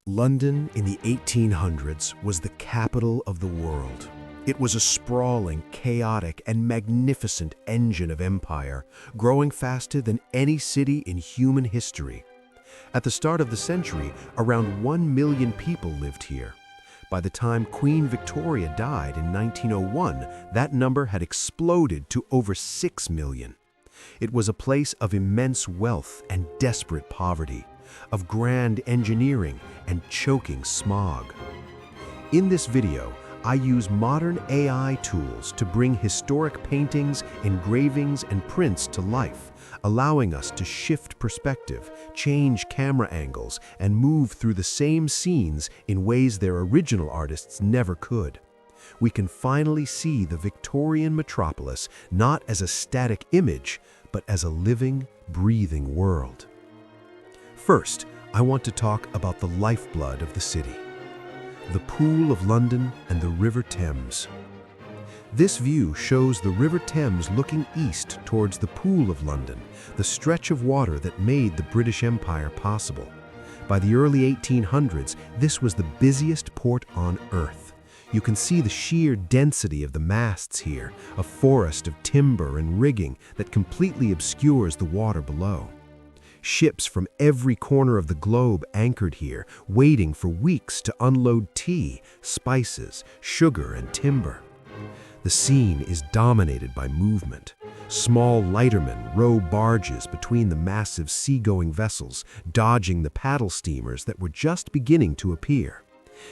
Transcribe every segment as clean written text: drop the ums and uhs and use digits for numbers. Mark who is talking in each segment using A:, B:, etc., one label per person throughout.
A: London in the 1800s was the capital of the world. It was a sprawling, chaotic, and magnificent engine of empire, growing faster than any city in human history. At the start of the century, around 1 million people lived here. By the time Queen Victoria died in 1901, that number had exploded to over 6 million. It was a place of immense wealth and desperate poverty, of grand engineering and choking smog. In this video, I use modern AI tools to bring historic paintings, engravings, and prints to life, allowing us to shift perspective, change camera angles, and move through the same scenes in ways their original artists never could. We can finally see the Victorian metropolis not as a static image, but as a living, breathing world. First, I want to talk about the lifeblood of the city, the Pool of London and the River Thames. This view shows the River Thames looking east towards the Pool of London, the stretch of water that made the British Empire possible. By the early 1800s, this was the busiest port on Earth. You can see the sheer density of the masts here, a forest of timber and rigging that completely obscures the water below. Ships from every corner of the globe anchored here, waiting for weeks to unload tea, spices, sugar, and timber. The scene is dominated by movement. Small lightermen row barges between the massive seagoing vessels, dodging the paddle steamers that were just beginning to appear.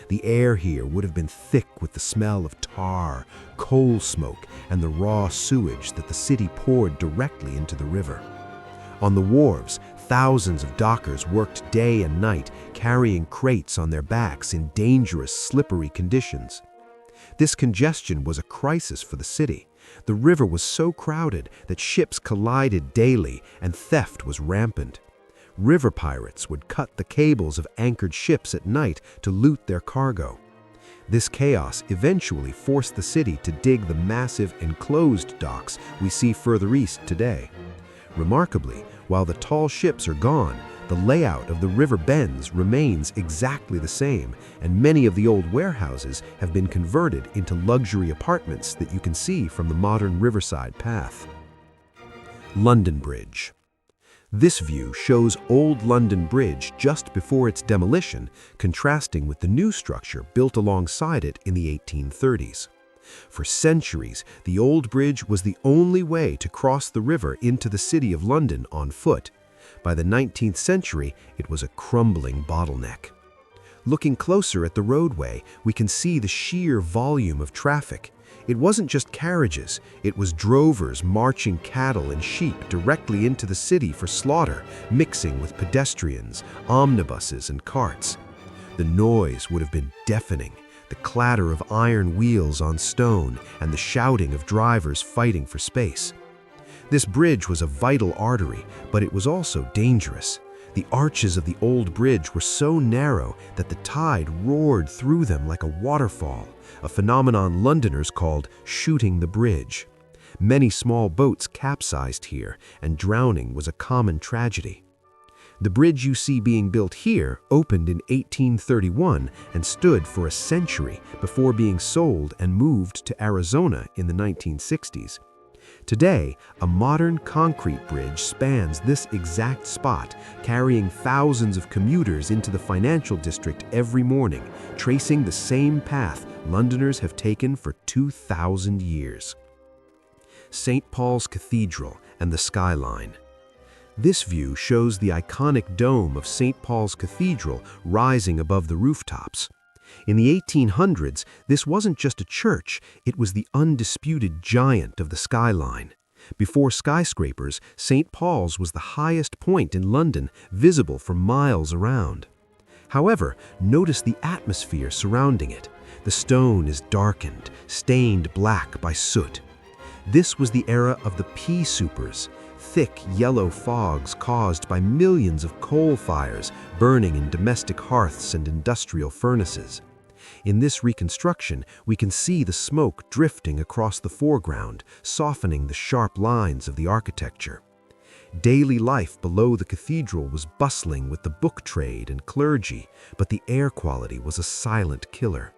A: The air here would have been thick with the smell of tar, coal smoke, and the raw sewage that the city poured directly into the river. On the wharves, thousands of dockers worked day and night, carrying crates on their backs in dangerous, slippery conditions. This congestion was a crisis for the city. The river was so crowded that ships collided daily and theft was rampant. River pirates would cut the cables of anchored ships at night to loot their cargo. This chaos eventually forced the city to dig the massive enclosed docks we see further east today. Remarkably, while the tall ships are gone, the layout of the river bends remains exactly the same, and many of the old warehouses have been converted into luxury apartments that you can see from the modern riverside path. London Bridge. This view shows Old London Bridge just before its demolition, contrasting with the new structure built alongside it in the 1830s. For centuries, the old bridge was the only way to cross the river into the city of London on foot. By the 19th century, it was a crumbling bottleneck. Looking closer at the roadway, we can see the sheer volume of traffic. It wasn't just carriages, it was drovers marching cattle and sheep directly into the city for slaughter, mixing with pedestrians, omnibuses, and carts. The noise would have been deafening. The clatter of iron wheels on stone and the shouting of drivers fighting for space. This bridge was a vital artery, but it was also dangerous. The arches of the old bridge were so narrow that the tide roared through them like a waterfall, a phenomenon Londoners called shooting the bridge. Many small boats capsized here, and drowning was a common tragedy. The bridge you see being built here opened in 1831 and stood for a century before being sold and moved to Arizona in the 1960s. Today, a modern concrete bridge spans this exact spot, carrying thousands of commuters into the financial district every morning, tracing the same path Londoners have taken for 2,000 years. St. Paul's Cathedral and the skyline. This view shows the iconic dome of St. Paul's Cathedral rising above the rooftops. In the 1800s, this wasn't just a church, it was the undisputed giant of the skyline. Before skyscrapers, St. Paul's was the highest point in London, visible for miles around. However, notice the atmosphere surrounding it. The stone is darkened, stained black by soot. This was the era of the pea-soupers, thick yellow fogs caused by millions of coal fires burning in domestic hearths and industrial furnaces. In this reconstruction, we can see the smoke drifting across the foreground, softening the sharp lines of the architecture. Daily life below the cathedral was bustling with the book trade and clergy, but the air quality was a silent killer.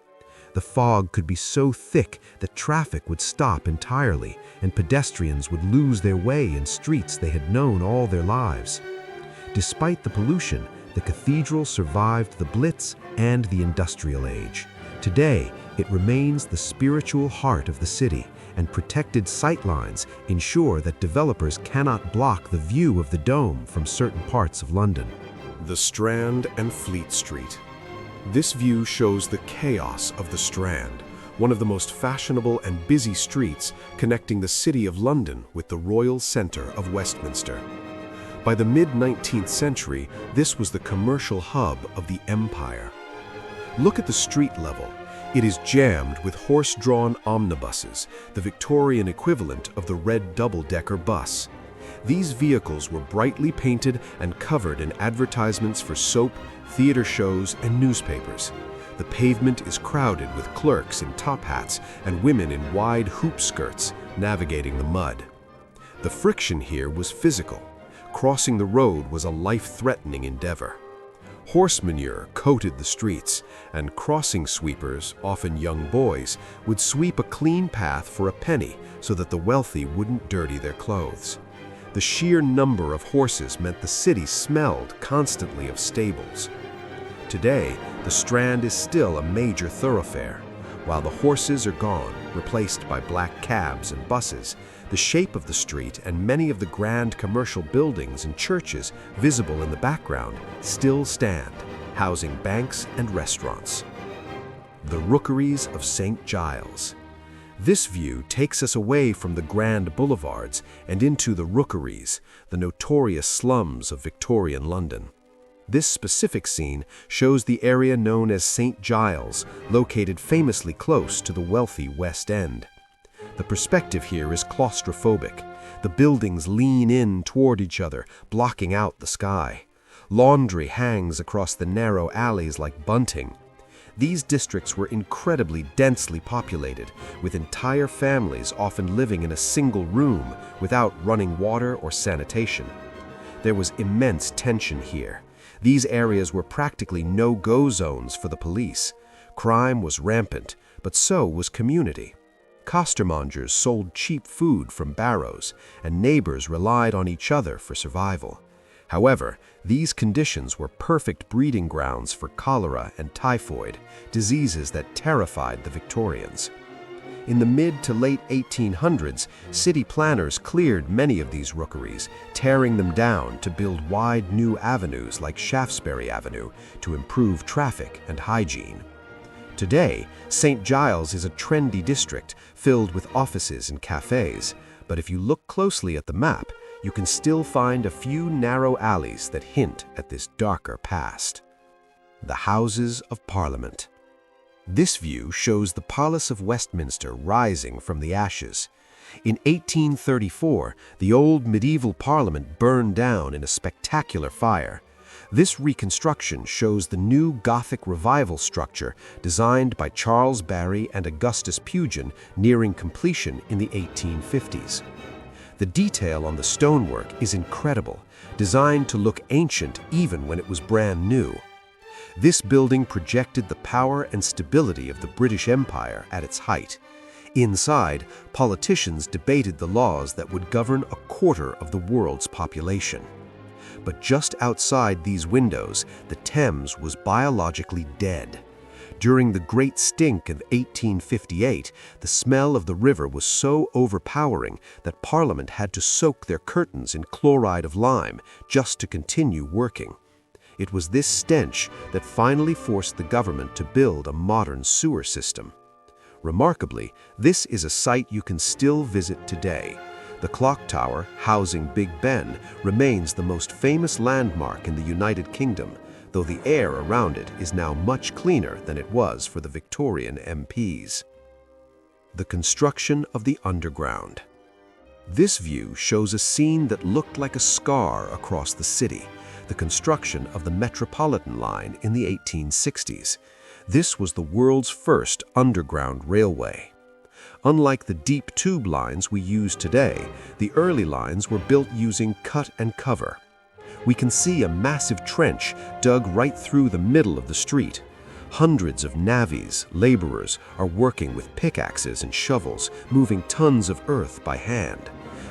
A: The fog could be so thick that traffic would stop entirely, and pedestrians would lose their way in streets they had known all their lives. Despite the pollution, the cathedral survived the Blitz and the Industrial Age. Today, it remains the spiritual heart of the city, and protected sightlines ensure that developers cannot block the view of the dome from certain parts of London. The Strand and Fleet Street. This view shows the chaos of the Strand, one of the most fashionable and busy streets connecting the City of London with the royal centre of Westminster. By the mid-19th century, this was the commercial hub of the empire. Look at the street level. It is jammed with horse-drawn omnibuses, the Victorian equivalent of the red double-decker bus. These vehicles were brightly painted and covered in advertisements for soap, theater shows, and newspapers. The pavement is crowded with clerks in top hats and women in wide hoop skirts navigating the mud. The friction here was physical. Crossing the road was a life-threatening endeavor. Horse manure coated the streets, and crossing sweepers, often young boys, would sweep a clean path for a penny so that the wealthy wouldn't dirty their clothes. The sheer number of horses meant the city smelled constantly of stables. Today, the Strand is still a major thoroughfare. While the horses are gone, replaced by black cabs and buses, the shape of the street and many of the grand commercial buildings and churches visible in the background still stand, housing banks and restaurants. The Rookeries of St. Giles. This view takes us away from the grand boulevards and into the Rookeries, the notorious slums of Victorian London. This specific scene shows the area known as St. Giles, located famously close to the wealthy West End. The perspective here is claustrophobic. The buildings lean in toward each other, blocking out the sky. Laundry hangs across the narrow alleys like bunting. These districts were incredibly densely populated, with entire families often living in a single room without running water or sanitation. There was immense tension here. These areas were practically no-go zones for the police. Crime was rampant, but so was community. Costermongers sold cheap food from barrows, and neighbors relied on each other for survival. However, these conditions were perfect breeding grounds for cholera and typhoid, diseases that terrified the Victorians. In the mid to late 1800s, city planners cleared many of these rookeries, tearing them down to build wide new avenues like Shaftesbury Avenue to improve traffic and hygiene. Today, St. Giles is a trendy district filled with offices and cafes, but if you look closely at the map, you can still find a few narrow alleys that hint at this darker past. The Houses of Parliament. This view shows the Palace of Westminster rising from the ashes. In 1834, the old medieval Parliament burned down in a spectacular fire. This reconstruction shows the new Gothic revival structure designed by Charles Barry and Augustus Pugin nearing completion in the 1850s. The detail on the stonework is incredible, designed to look ancient even when it was brand new. This building projected the power and stability of the British Empire at its height. Inside, politicians debated the laws that would govern a quarter of the world's population. But just outside these windows, the Thames was biologically dead. During the Great Stink of 1858, the smell of the river was so overpowering that Parliament had to soak their curtains in chloride of lime just to continue working. It was this stench that finally forced the government to build a modern sewer system. Remarkably, this is a site you can still visit today. The clock tower, housing Big Ben, remains the most famous landmark in the United Kingdom, though the air around it is now much cleaner than it was for the Victorian MPs. The construction of the underground. This view shows a scene that looked like a scar across the city, the construction of the Metropolitan line in the 1860s. This was the world's first underground railway. Unlike the deep tube lines we use today, the early lines were built using cut and cover. We can see a massive trench dug right through the middle of the street. Hundreds of navvies, laborers, are working with pickaxes and shovels, moving tons of earth by hand.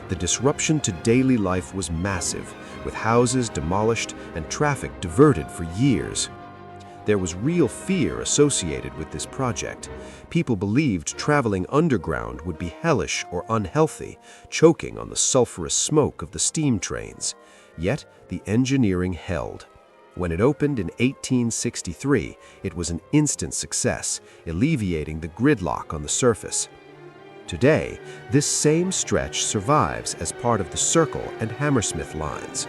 A: The disruption to daily life was massive, with houses demolished and traffic diverted for years. There was real fear associated with this project. People believed traveling underground would be hellish or unhealthy, choking on the sulfurous smoke of the steam trains. Yet, the engineering held. When it opened in 1863, it was an instant success, alleviating the gridlock on the surface. Today, this same stretch survives as part of the Circle and Hammersmith lines.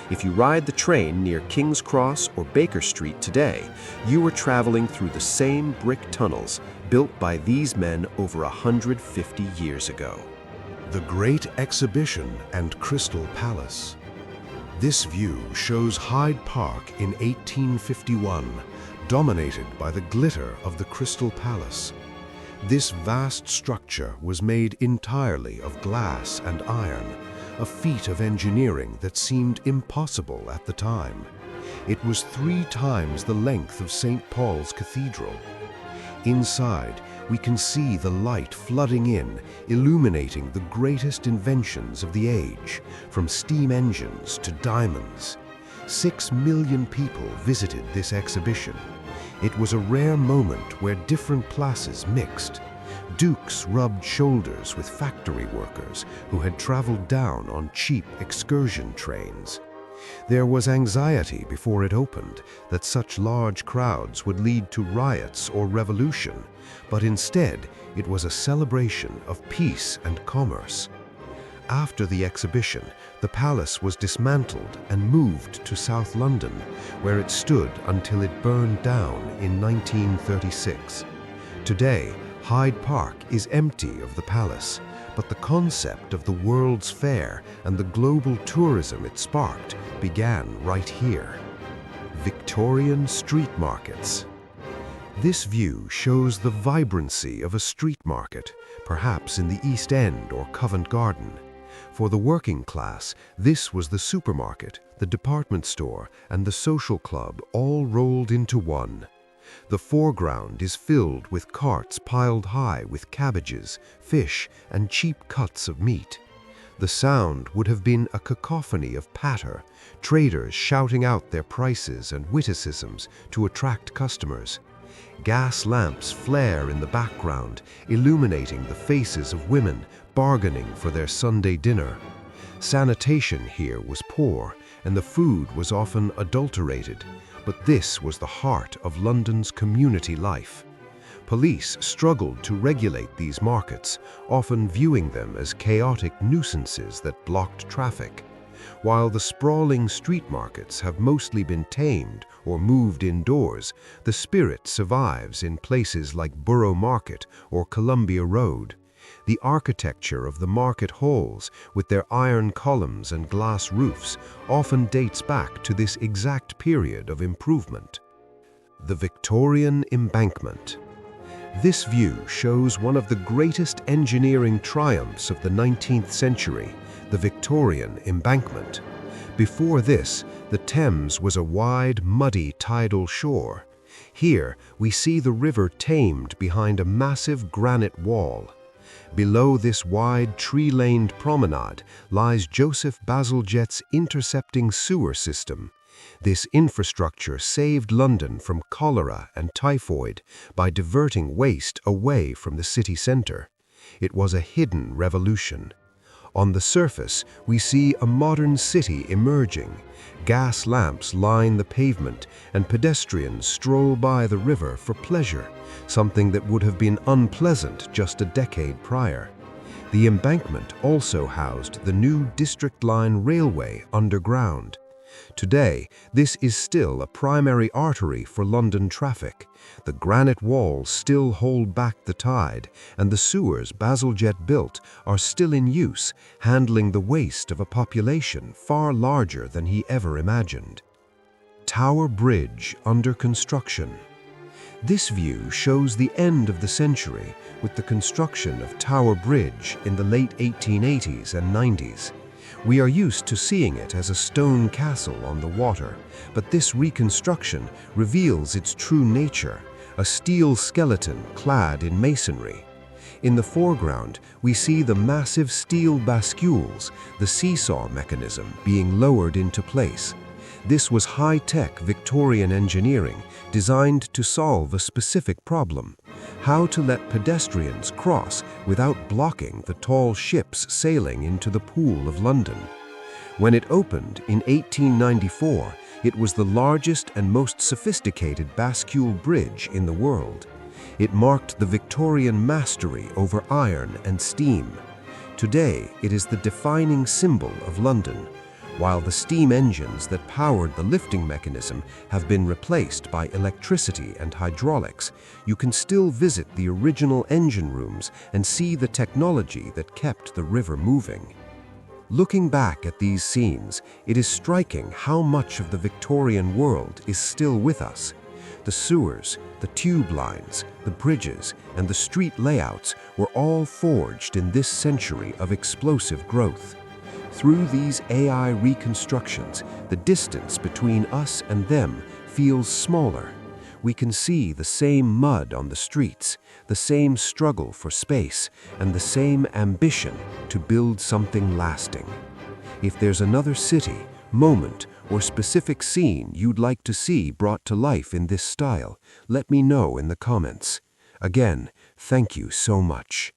A: If you ride the train near King's Cross or Baker Street today, you are traveling through the same brick tunnels built by these men over 150 years ago.
B: The Great Exhibition and Crystal Palace. This view shows Hyde Park in 1851, dominated by the glitter of the Crystal Palace. This vast structure was made entirely of glass and iron, a feat of engineering that seemed impossible at the time. It was 3 times the length of St. Paul's Cathedral. Inside, we can see the light flooding in, illuminating the greatest inventions of the age, from steam engines to diamonds. 6 million people visited this exhibition. It was a rare moment where different classes mixed. Dukes rubbed shoulders with factory workers who had traveled down on cheap excursion trains. There was anxiety before it opened that such large crowds would lead to riots or revolution, but instead it was a celebration of peace and commerce. After the exhibition, the palace was dismantled and moved to South London, where it stood until it burned down in 1936. Today, Hyde Park is empty of the palace, but the concept of the World's Fair and the global tourism it sparked began right here. Victorian street markets. This view shows the vibrancy of a street market, perhaps in the East End or Covent Garden. For the working class, this was the supermarket, the department store, and the social club all rolled into one. The foreground is filled with carts piled high with cabbages, fish, and cheap cuts of meat. The sound would have been a cacophony of patter, traders shouting out their prices and witticisms to attract customers. Gas lamps flare in the background, illuminating the faces of women bargaining for their Sunday dinner. Sanitation here was poor, and the food was often adulterated, but this was the heart of London's community life. Police struggled to regulate these markets, often viewing them as chaotic nuisances that blocked traffic. While the sprawling street markets have mostly been tamed or moved indoors, the spirit survives in places like Borough Market or Columbia Road. The architecture of the market halls, with their iron columns and glass roofs, often dates back to this exact period of improvement. The Victorian Embankment. This view shows one of the greatest engineering triumphs of the 19th century, the Victorian Embankment. Before this, the Thames was a wide, muddy tidal shore. Here, we see the river tamed behind a massive granite wall. Below this wide, tree-laned promenade lies Joseph Bazalgette's intercepting sewer system. This infrastructure saved London from cholera and typhoid by diverting waste away from the city centre. It was a hidden revolution. On the surface, we see a modern city emerging. Gas lamps line the pavement, and pedestrians stroll by the river for pleasure, something that would have been unpleasant just a decade prior. The embankment also housed the new District Line Railway underground. Today, this is still a primary artery for London traffic. The granite walls still hold back the tide, and the sewers Bazalgette built are still in use, handling the waste of a population far larger than he ever imagined. Tower Bridge under construction. This view shows the end of the century with the construction of Tower Bridge in the late 1880s and 90s. We are used to seeing it as a stone castle on the water, but this reconstruction reveals its true nature, a steel skeleton clad in masonry. In the foreground, we see the massive steel bascules, the seesaw mechanism, being lowered into place. This was high-tech Victorian engineering designed to solve a specific problem: how to let pedestrians cross without blocking the tall ships sailing into the Pool of London. When it opened in 1894, it was the largest and most sophisticated bascule bridge in the world. It marked the Victorian mastery over iron and steam. Today, it is the defining symbol of London. While the steam engines that powered the lifting mechanism have been replaced by electricity and hydraulics, you can still visit the original engine rooms and see the technology that kept the river moving. Looking back at these scenes, it is striking how much of the Victorian world is still with us. The sewers, the tube lines, the bridges, and the street layouts were all forged in this century of explosive growth. Through these AI reconstructions, the distance between us and them feels smaller. We can see the same mud on the streets, the same struggle for space, and the same ambition to build something lasting. If there's another city, moment, or specific scene you'd like to see brought to life in this style, let me know in the comments. Again, thank you so much.